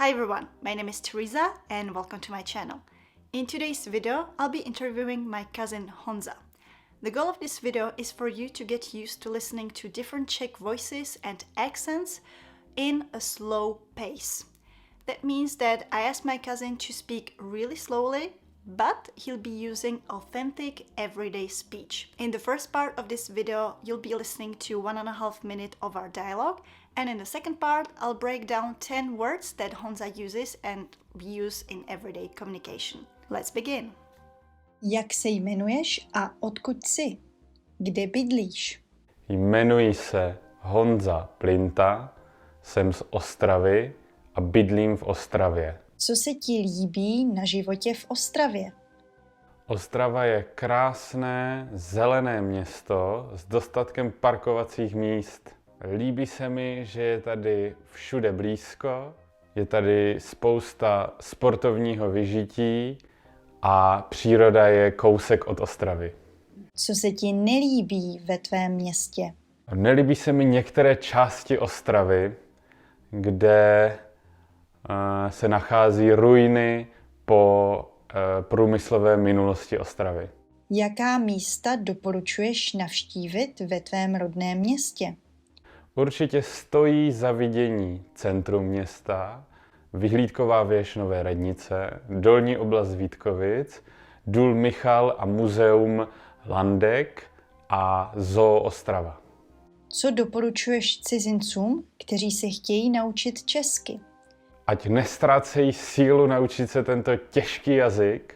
Hi everyone, my name is Teresa and welcome to my channel. In today's video, I'll be interviewing my cousin Honza. The goal of this video is for you to get used to listening to different Czech voices and accents in a slow pace. That means that I asked my cousin to speak really slowly, but he'll be using authentic everyday speech. In the first part of this video, you'll be listening to 1.5 minutes of our dialogue, and in the second part, I'll break down 10 words that Honza uses and we use in everyday communication. Let's begin. Jak se jmenuješ a odkud jsi? Kde bydlíš? Jmenuji se Honza Plinta, jsem z Ostravy a bydlím v Ostravě. Co se ti líbí na životě v Ostravě? Ostrava je krásné, zelené město s dostatkem parkovacích míst. Líbí se mi, že je tady všude blízko, je tady spousta sportovního vyžití a příroda je kousek od Ostravy. Co se ti nelíbí ve tvém městě? Nelíbí se mi některé části Ostravy, kde se nachází ruiny po průmyslové minulosti Ostravy. Jaká místa doporučuješ navštívit ve tvém rodném městě? Určitě stojí za vidění centrum města, vyhlídková věž Nové radnice, dolní oblast Vítkovic, důl Michal a muzeum Landek a zoo Ostrava. Co doporučuješ cizincům, kteří se chtějí naučit česky? Ať nestrácejí sílu naučit se tento těžký jazyk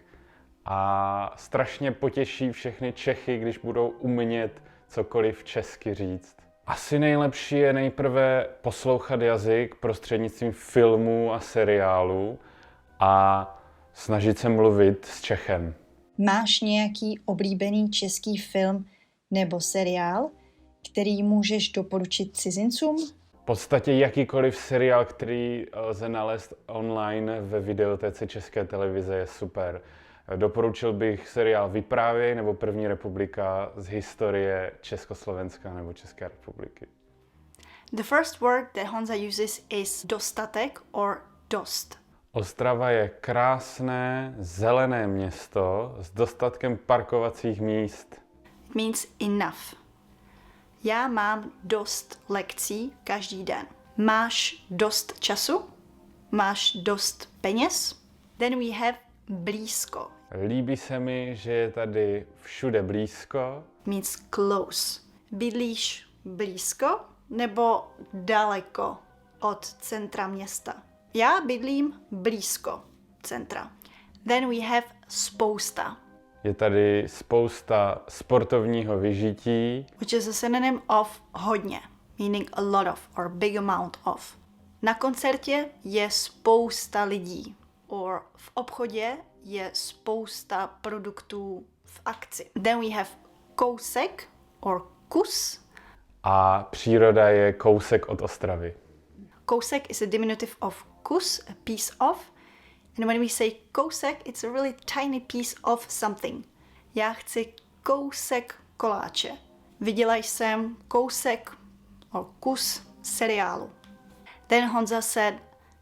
a strašně potěší všechny Čechy, když budou umět cokoliv česky říct. Asi nejlepší je nejprve poslouchat jazyk prostřednictvím filmů a seriálů a snažit se mluvit s Čechem. Máš nějaký oblíbený český film nebo seriál, který můžeš doporučit cizincům? V podstatě jakýkoliv seriál, který lze nalézt online ve videotéce České televize, je super. Doporučil bych seriál Vyprávěj nebo První republika z historie Československa nebo České republiky. The first word that Honza uses is dostatek or dost. Ostrava je krásné, zelené město s dostatkem parkovacích míst. It means enough. Já mám dost lekcí každý den. Máš dost času? Máš dost peněz? Then we have blízko. Líbí se mi, že je tady všude blízko. Means close. Bydlíš blízko nebo daleko od centra města? Já bydlím blízko centra. Then we have spousta. Je tady spousta sportovního vyžití. Which is a synonym of hodně, meaning a lot of or big amount of. Na koncertě je spousta lidí. Or v obchodě je spousta produktů v akci. Then we have kousek or kus. A příroda je kousek od Ostravy. Kousek is a diminutive of kus, a piece of. And when we say kousek, it's a really tiny piece of something. Já chci kousek koláče. Viděla jsem kousek or kus seriálu. Then Honza said,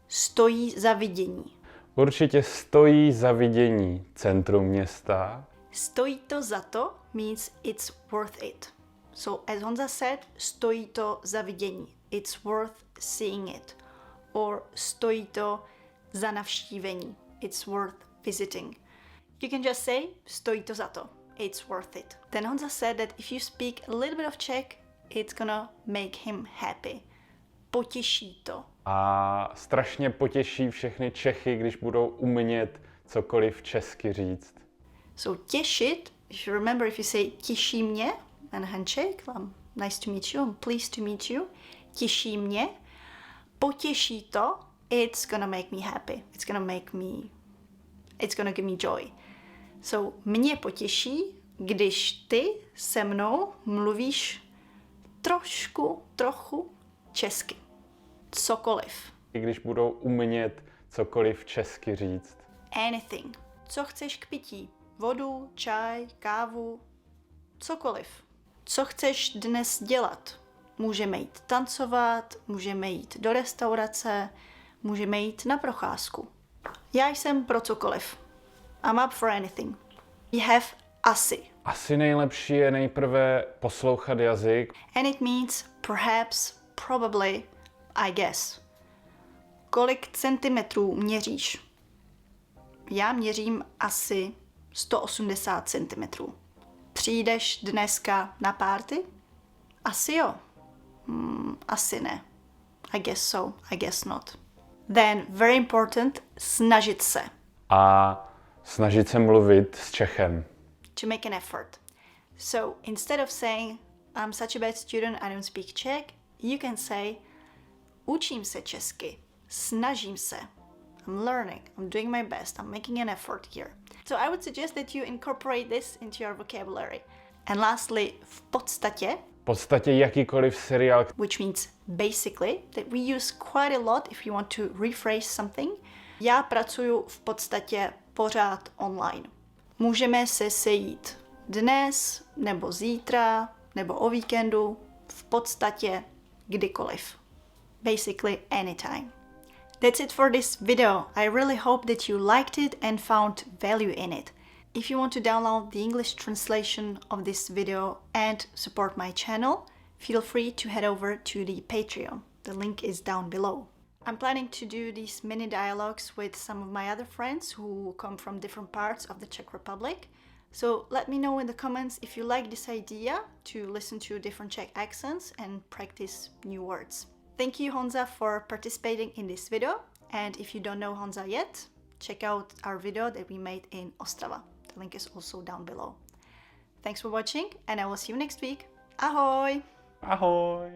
stojí za vidění. Určitě stojí za vidění centrum města. Stojí to za to means it's worth it. So as Honza said, stojí to za vidění. It's worth seeing it. Or stojí to za navštívení. It's worth visiting. You can just say, stojí to za to. It's worth it. Then Honza said that if you speak a little bit of Czech, it's gonna make him happy. Potěší to. A strašně potěší všechny Čechy, když budou umět cokoliv česky říct. So těšit, if you remember, if you say těší mě, and handshake, nice to meet you, I'm pleased to meet you, těší mě, potěší to, it's gonna make me happy. It's gonna give me joy. So mě potěší, když ty se mnou mluvíš trochu česky. Cokoliv. I když budou umět cokoliv česky říct. Anything. Co chceš k pití? Vodu, čaj, kávu, cokoliv. Co chceš dnes dělat? Můžeme jít tancovat, můžeme jít do restaurace, Můžeme jít na procházku. Já jsem pro cokoliv. I'm up for anything. We have asi. Asi nejlepší je nejprve poslouchat jazyk. And it means perhaps, probably, I guess. Kolik centimetrů měříš? Já měřím asi 180 centimetrů. Přijdeš dneska na party? Asi jo. Asi ne. I guess so, I guess not. Then, very important, snažit se. A snažit se mluvit s Čechem. To make an effort. So, instead of saying, I'm such a bad student, I don't speak Czech, you can say, učím se česky, snažím se. I'm learning, I'm doing my best, I'm making an effort here. So I would suggest that you incorporate this into your vocabulary. And lastly, v podstatě, V podstatě jakýkoliv seriál, which means basically, that we use quite a lot if you want to rephrase something. Já pracuju v podstatě pořád online. Můžeme se sejít dnes, nebo zítra, nebo o víkendu, v podstatě kdykoliv. Basically anytime. That's it for this video. I really hope that you liked it and found value in it. If you want to download the English translation of this video and support my channel, feel free to head over to the Patreon. The link is down below. I'm planning to do these mini dialogues with some of my other friends who come from different parts of the Czech Republic. So let me know in the comments if you like this idea to listen to different Czech accents and practice new words. Thank you, Honza, for participating in this video. And if you don't know Honza yet, check out our video that we made in Ostrava. The link is also down below. Thanks for watching, and I will see you next week. Ahoj! ahoj!